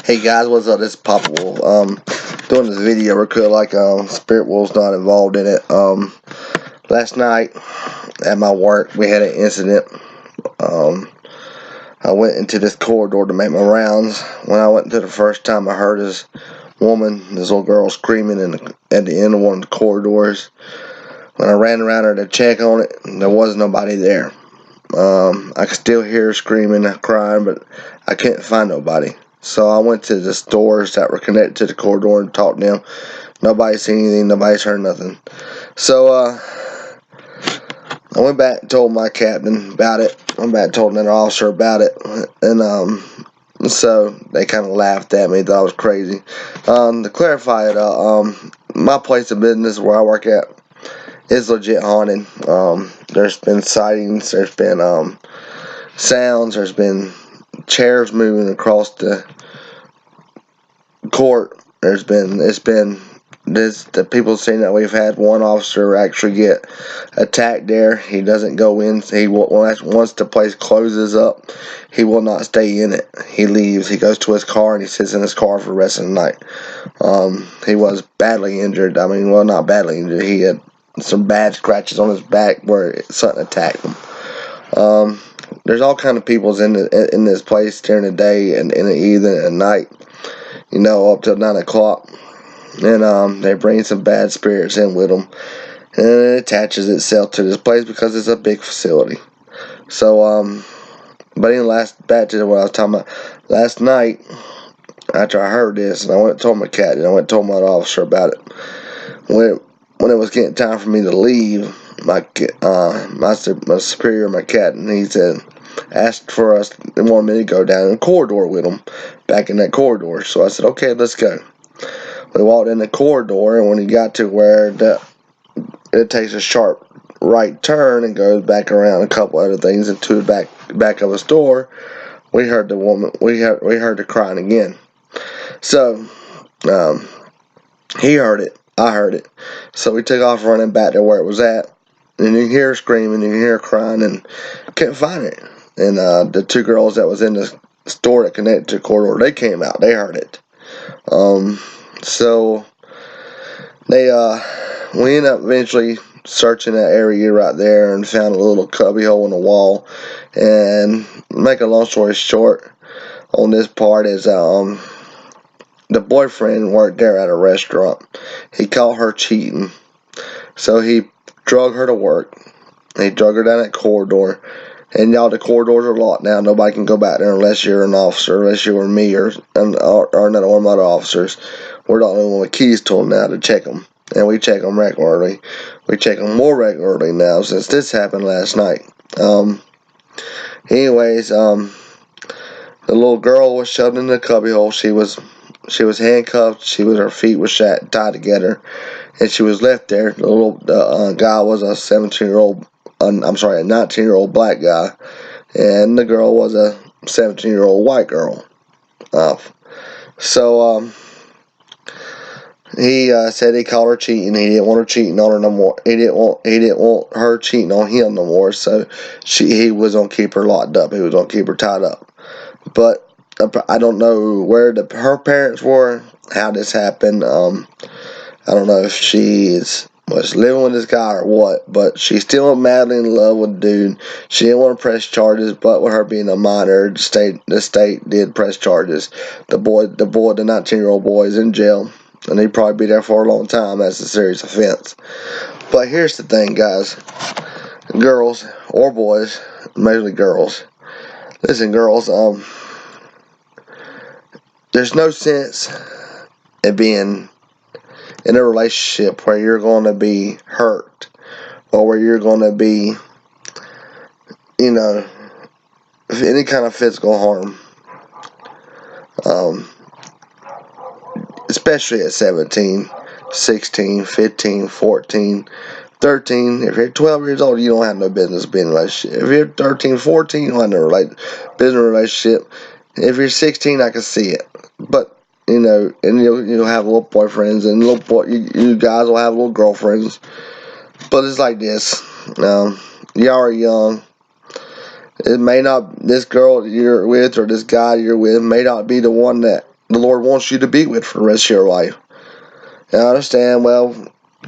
Hey guys, what's up? This is Papa Wolf. Doing this video real quick, like Spirit Wolf's not involved in it. Last night at my work we had an incident. I went into this corridor to make my rounds. When I went into the first time, I heard this little girl screaming at the end of one of the corridors. When I ran around her to check on it, there was nobody there. I could still hear her screaming and crying, but I couldn't find nobody. So I went to the stores that were connected to the corridor and talked to them. Nobody's seen anything. Nobody's heard nothing. So I went back and told my captain about it. I went back and told another officer about it. And so they kind of laughed at me, thought I was crazy. To clarify it, my place of business where I work at is legit haunted. There's been sightings. There's been sounds. There's been chairs moving across the court. The people saying that we've had one officer actually get attacked there. He doesn't go in. Once the place closes up, he will not stay in it. He leaves. He goes to his car and he sits in his car for the rest of the night. He was badly injured. Well, not badly injured. He had some bad scratches on his back where something attacked him. There's all kind of people in this place during the day and in the evening and at night, up till 9 o'clock. And they bring some bad spirits in with them, and it attaches itself to this place because it's a big facility. So, but back to what I was talking about. Last night, after I heard this, and I went and told my captain, I went and told my officer about it. When it was getting time for me to leave, my superior, my captain, he asked for us, they wanted me to go down in the corridor with him, back in that corridor. So I said, okay, let's go. We walked in the corridor, and when he got to where it takes a sharp right turn and goes back around a couple other things into the back of a store, we heard the woman. We heard her crying again. So he heard it. I heard it. So we took off running back to where it was at, and you can hear her screaming, you can hear her crying, and couldn't find it. And the two girls that was in the store that connected to the corridor, they came out. They heard it. So we ended up eventually searching that area right there and found a little cubby hole in the wall. And make a long story short, on this part is the boyfriend worked there at a restaurant. He caught her cheating, so he drug her to work. He drug her down that corridor. And y'all, the corridors are locked now. Nobody can go back there unless you're an officer, unless you or me or another one of my other officers. We're the only one with keys to them now to check them. And we check them regularly. We check them more regularly now since this happened last night. Anyways, the little girl was shoved in the cubbyhole. She was handcuffed. Her feet were tied together, and she was left there. The guy was a 19-year-old black guy, and the girl was a 17-year-old white girl. So he said he caught her cheating. He didn't want her cheating on her no more. He didn't want her cheating on him no more. So he was gonna keep her locked up. He was gonna keep her tied up. But I don't know where her parents were, how this happened. I don't know if she was living with this guy or what, but she's still madly in love with the dude. She didn't want to press charges, but with her being a minor, the state did press charges. The 19-year-old boy is in jail, and he'd probably be there for a long time. That's a serious offense. But here's the thing, guys. Girls or boys, mainly girls. Listen, girls, there's no sense in being in a relationship where you're going to be hurt or where you're going to be, any kind of physical harm, especially at 17, 16, 15, 14, 13. If you're 12 years old, you don't have no business being in a relationship. If you're 13, 14, you don't have no business relationship. If you're 16, I can see it. But and you'll have little boyfriends, and you guys will have little girlfriends. But it's like this. Y'all are young. It may not, this girl you're with or this guy you're with may not be the one that the Lord wants you to be with for the rest of your life. And I understand, well,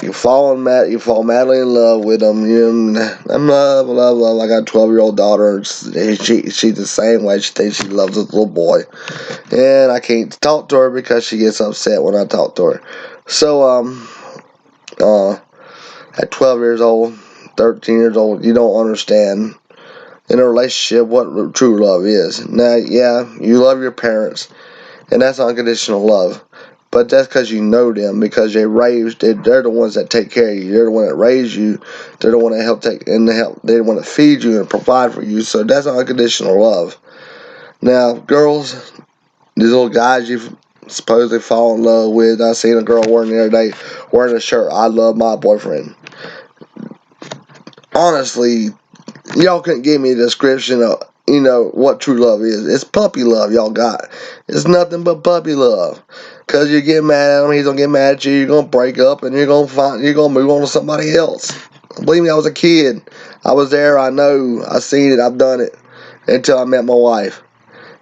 you fall madly in love with them. I'm love. I got a 12-year-old daughter. And she's the same way. She thinks she loves this little boy. And I can't talk to her because she gets upset when I talk to her. So, at 12 years old, 13 years old, you don't understand in a relationship what true love is. Now, yeah, you love your parents, and that's unconditional love. But that's because you know them, because they're the ones that take care of you. They're the one that raise you. They're the one that they're the one that feed you and provide for you. So that's unconditional love. Now, girls, these little guys you supposedly fall in love with. I seen a girl wearing the other day wearing a shirt, "I love my boyfriend." Honestly, y'all couldn't give me a description of what true love is. It's puppy love y'all got. It's nothing but puppy love. Cause you get mad at him, he's gonna get mad at you. You're gonna break up, and you're gonna move on to somebody else. Believe me, I was a kid. I was there. I know. I seen it. I've done it until I met my wife.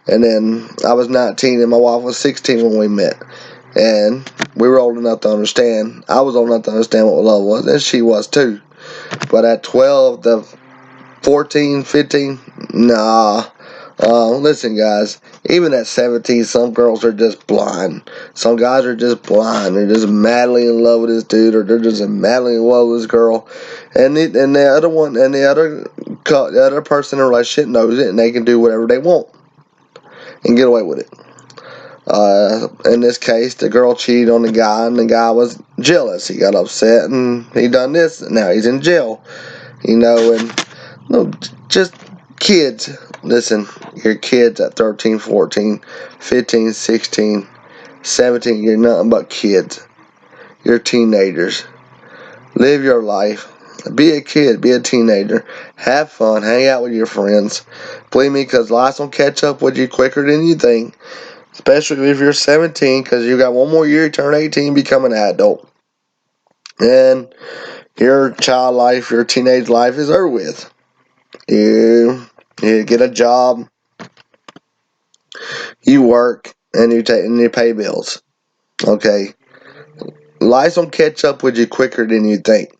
And then I was 19, and my wife was 16 when we met. And we were old enough to understand. I was old enough to understand what love was, and she was too. But at 12 to 14, 15, nah. Listen, guys, even at 17, some girls are just blind. Some guys are just blind. They're just madly in love with this dude, or they're just madly in love with this girl. And the other person in a relationship knows it, and they can do whatever they want and get away with it. In this case, the girl cheated on the guy, and the guy was jealous. He got upset, and he done this, and now he's in jail. Just kids. Listen, you're kids at 13, 14, 15, 16, 17. You're nothing but kids. You're teenagers. Live your life. Be a kid. Be a teenager. Have fun. Hang out with your friends. Believe me, because life's going to catch up with you quicker than you think. Especially if you're 17, because you got one more year to turn 18, become an adult. And your child life, your teenage life is over with. You get a job, you work, and you pay bills. Okay, life's gonna catch up with you quicker than you think.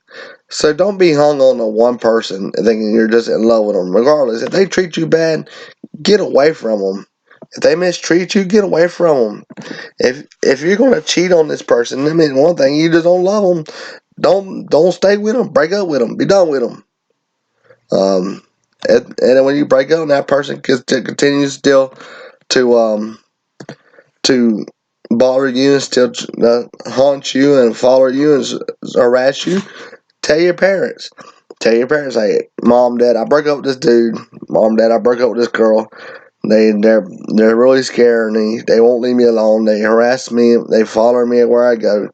So don't be hung on to one person thinking you're just in love with them. Regardless, if they treat you bad, get away from them. If they mistreat you, get away from them. If you're gonna cheat on this person, I mean, one thing, you just don't love them. Don't stay with them. Break up with them. Be done with them. And then when you break up, and that person continues still to bother you and still haunt you and follow you and harass you, tell your parents. Tell your parents, hey, Mom, Dad, I broke up with this dude. Mom, Dad, I broke up with this girl. They're really scaring me. They won't leave me alone. They harass me. They follow me where I go.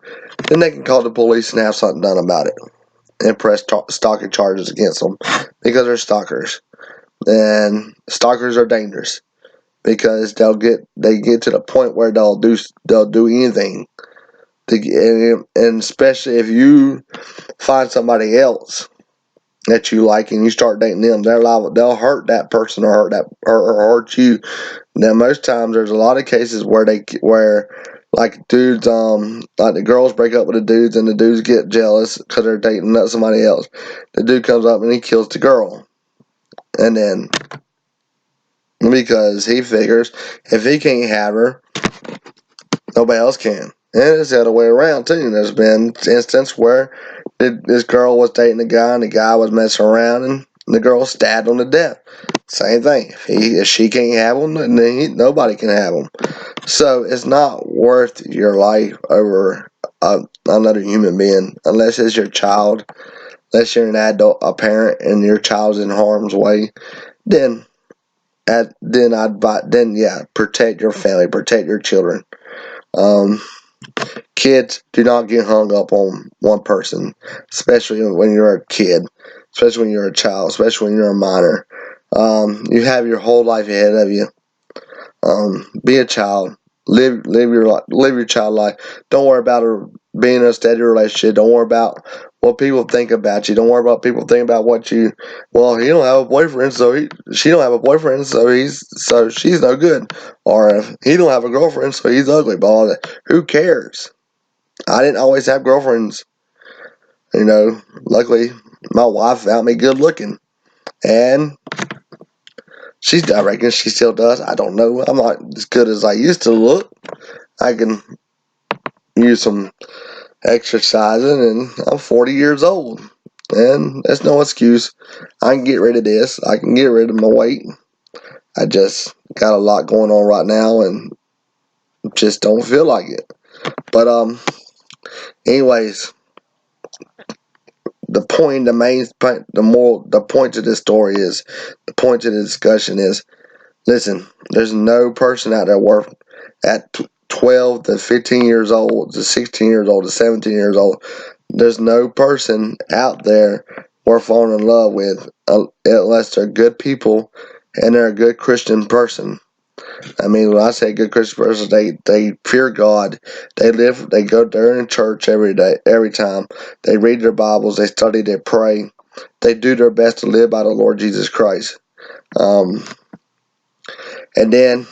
Then they can call the police and have something done about it and press stalking charges against them because they're stalkers. And stalkers are dangerous because they get to the point where they'll do anything. And especially if you find somebody else that you like and you start dating them, they'll hurt that person or hurt you. Now most times there's a lot of cases where like dudes like the girls break up with the dudes and the dudes get jealous because they're dating somebody else. The dude comes up and he kills the girl, and then because he figures if he can't have her, nobody else can. And it's the other way around too. There's been instances where this girl was dating a guy and the guy was messing around and the girl stabbed him to death. Same thing. If she can't have him, then nobody can have him. So it's not worth your life over another human being unless it's your child. Unless you're an adult, a parent, and your child's in harm's way, then protect your family, protect your children. Um, Kids, do not get hung up on one person, especially when you're a kid, especially when you're a child, especially when you're a minor. You have your whole life ahead of you. Be a child. Live your child life. Don't worry about being in a steady relationship. Don't worry about what people think about you. Don't worry about people thinking about what you. Well, he don't have a boyfriend, she don't have a boyfriend, so she's no good. Or if he don't have a girlfriend, so he's ugly. But who cares? I didn't always have girlfriends. Luckily, my wife found me good looking, and I reckon she still does. I don't know. I'm not as good as I used to look. I can use some exercising, and I'm 40 years old. And that's no excuse. I can get rid of this. I can get rid of my weight. I just got a lot going on right now and just don't feel like it. But anyways, the point of this story is, the point of the discussion is, listen, there's no person out there worth at 12 to 15 years old, to 16 years old, to 17 years old. There's no person out there worth falling in love with unless they're good people and they're a good Christian person. I mean, when I say good Christian person, they fear God. They go there in church every day, every time. They read their Bibles, they study, they pray. They do their best to live by the Lord Jesus Christ. Um, and then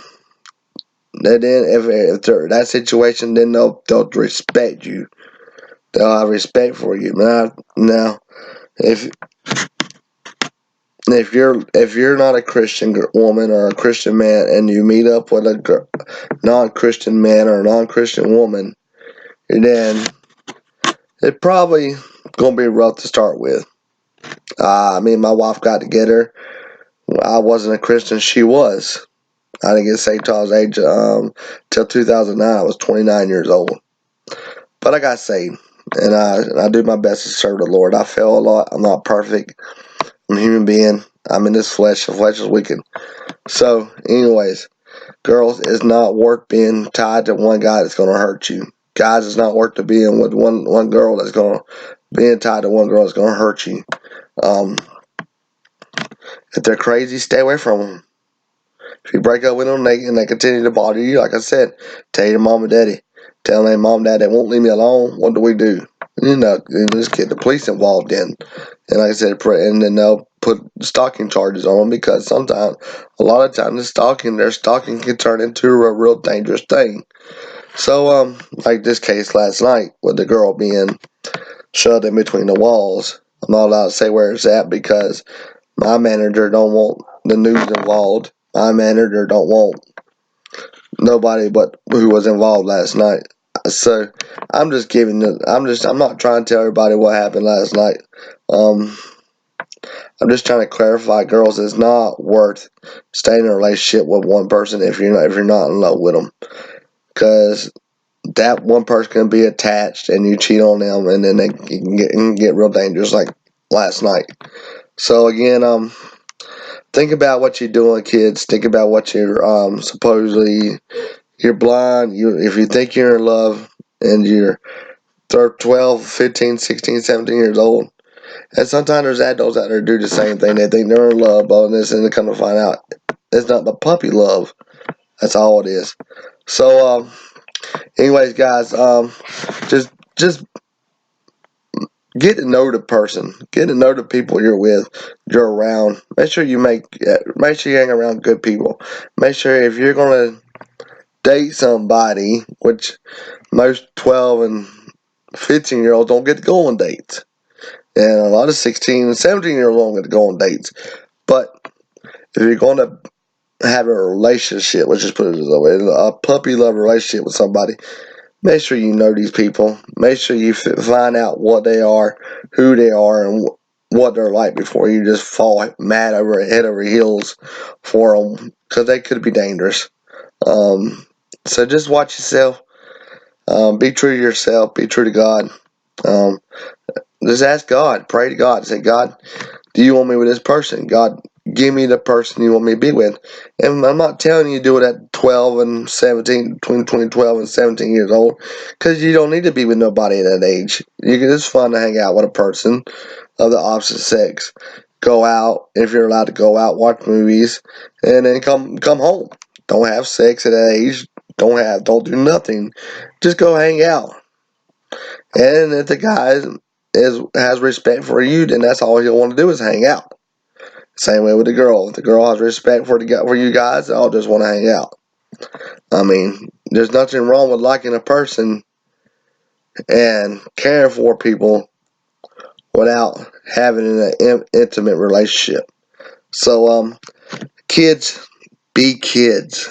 if they're that situation, then they'll respect you. They'll have respect for you. Now, if if you're not a Christian woman or a Christian man, and you meet up with a non-Christian man or a non-Christian woman, then it's probably gonna be rough to start with. Me and my wife got together. I wasn't a Christian; she was. I didn't get saved till I was till 2009. I was 29 years old, but I got saved, and I do my best to serve the Lord. I fail a lot. I'm not perfect. I'm a human being. I'm in this flesh. The flesh is wicked. So, anyways, girls, it's not worth being tied to one guy that's going to hurt you. Guys, it's not worth to being with one girl that's going to being tied to one girl that's going to hurt you. Um, if they're crazy, stay away from them. If you break up with them and they continue to bother you, like I said, tell your mom and daddy. Tell them, mom and dad, they won't leave me alone. What do we do? Just get the police involved in. And like I said, and then they'll put stalking charges on them, because a lot of times, their stalking can turn into a real dangerous thing. So, like this case last night with the girl being shoved in between the walls. I'm not allowed to say where it's at because my manager don't want the news involved. My manager don't want nobody but who was involved last night. So I'm just I'm not trying to tell everybody what happened last night. Um, I'm just trying to clarify, girls, it's not worth staying in a relationship with one person if you're not in love with them, because that one person can be attached and you cheat on them, and then it can get real dangerous, like last night. So again, think about what you're doing, kids. Think about what supposedly you're blind. If you think you're in love and you're 12, 15, 16, 17 years old, and sometimes there's adults out there do the same thing. They think they're in love, but and they come to find out it's not but puppy love. That's all it is. So, anyways, guys, just get to know the person. Get to know the people you're with, you're around. Make sure you hang around good people. Make sure if you're gonna date somebody, which most 12 and 15-year-olds don't get to go on dates, and a lot of 16 and 17-year-olds don't get to go on dates. But if you're gonna have a relationship, let's just put it this way, a puppy love relationship with somebody, make sure you know these people. Make sure you find out what they are, who they are, and what they're like before you just fall head over heels for them, because they could be dangerous. So just watch yourself. Be true to yourself. Be true to God. Um, just ask God. Pray to God. Say, God, do you want me with this person? God, give me the person you want me to be with. And I'm not telling you to do it at 12 and 17, between 12 and 17 years old, because you don't need to be with nobody at that age. It's fun to hang out with a person of the opposite sex. Go out, if you're allowed to go out, watch movies, and then come home. Don't have sex at that age. Don't do nothing. Just go hang out. And if the guy has respect for you, then that's all he'll want to do is hang out. Same way with the girl. If the girl has respect for you guys, they'll just want to hang out. I mean, there's nothing wrong with liking a person and caring for people without having an intimate relationship. So, kids, be kids.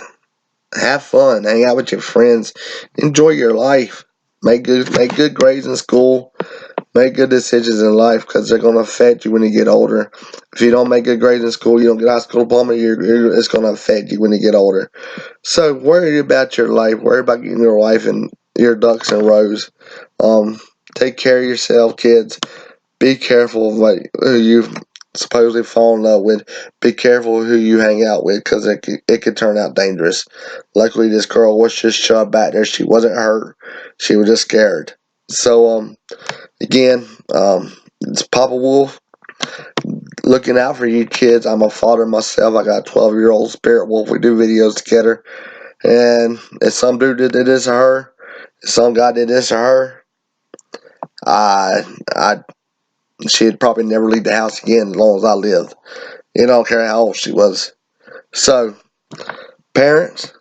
Have fun. Hang out with your friends. Enjoy your life. Make good grades in school. Make good decisions in life because they're going to affect you when you get older. If you don't make good grades in school, you don't get high school diploma, it's going to affect you when you get older. So worry about your life. Worry about getting your life and your ducks in rows. Take care of yourself, kids. Be careful of who you supposedly fall in love with. Be careful who you hang out with because it could turn out dangerous. Luckily, this girl was just shoved back there. She wasn't hurt. She was just scared. So, again, it's Papa Wolf looking out for you kids. I'm a father myself. I got a 12-year-old Spirit Wolf. We do videos together. And if some dude did this to her, if some guy did this to her, she'd probably never leave the house again as long as I lived. You don't care how old she was. So, parents,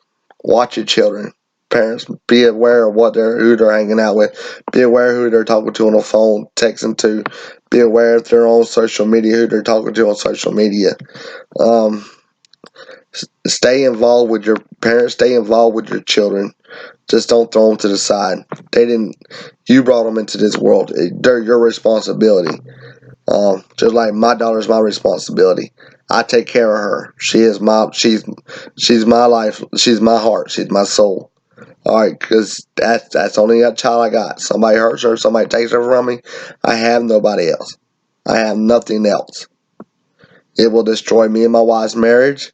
watch your children. Parents, be aware of who they're hanging out with. Be aware who they're talking to on the phone, texting to. Be aware if they're on social media, who they're talking to on social media. Stay involved with your parents. Stay involved with your children. Just don't throw them to the side. You brought them into this world. They're your responsibility. Just like my daughter's my responsibility. I take care of her. She's my life. She's my heart. She's my soul. All right, because that's only that child I got. Somebody hurts her. Somebody takes her from me. I have nobody else. I have nothing else. It will destroy me and my wife's marriage.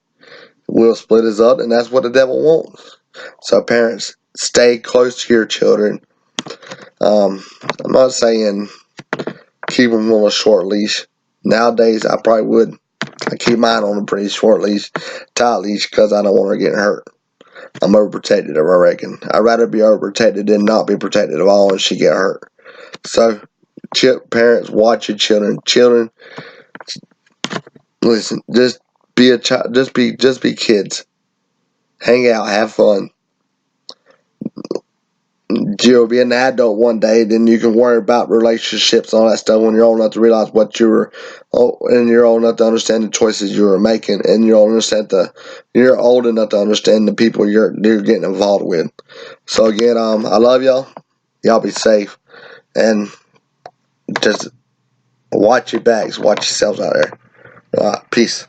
We'll split us up, and that's what the devil wants. So, parents, stay close to your children. I'm not saying keep them on a short leash. Nowadays, I probably would. I keep mine on a pretty short leash, tight leash, because I don't want her getting hurt. I'm overprotective, I reckon. I'd rather be overprotected than not be protected at all and she get hurt. So, parents, watch your children. Children, listen, just be a child. Just be kids. Hang out, have fun. You'll be an adult one day, then you can worry about relationships and all that stuff when you're old enough to realize and you're old enough to understand the choices you were making, and you're old enough to understand the people you're getting involved with. So again, I love y'all. Y'all be safe, and just watch your backs, watch yourselves out there. Peace.